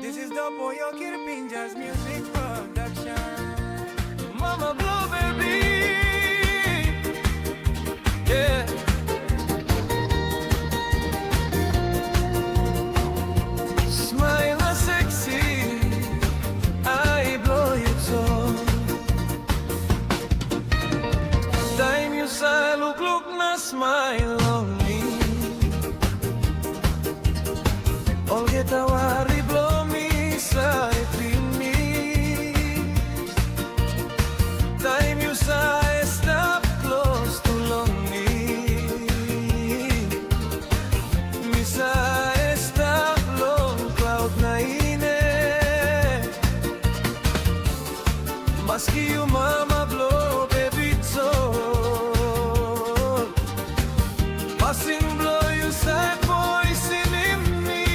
This is the Pollo Kirpinjas music production. Mama Blow, baby. Yeah. Smile na sexy, I blow you so. Time you sa lugluk na smile on me. All get awari blow me sa ipini. Time you sa stop close to lonely. Misa stop long cloud na ine. Maski you mama blow baby so. Passing blow you sa poison in me.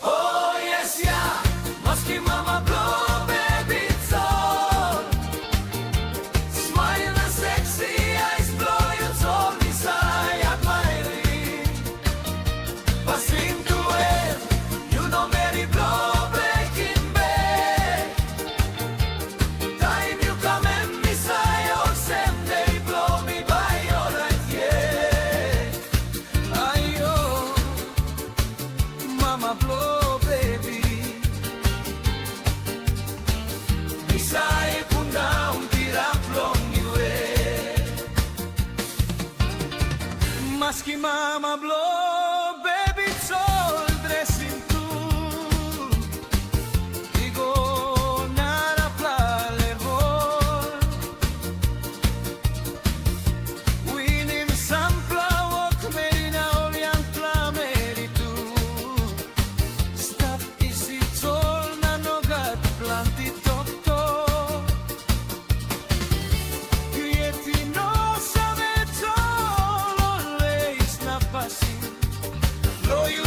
Oh yes yeah, maski mama blow baby so. Smile na sexy eyes blow you so. Misay admiring. Passing to it, you know very blow breaking back. Time you come and misay or same day blow me by alright yeah. Ayo, mama blow baby. Misay punda un tirap long you Maski mama blow baby sol dressing too. Digo nara plale hol. Winim sampla wok merina olian plameri tu. Stop isi tol na nogat planti tokto. Quieti no sabe tol always na pasi. Blow you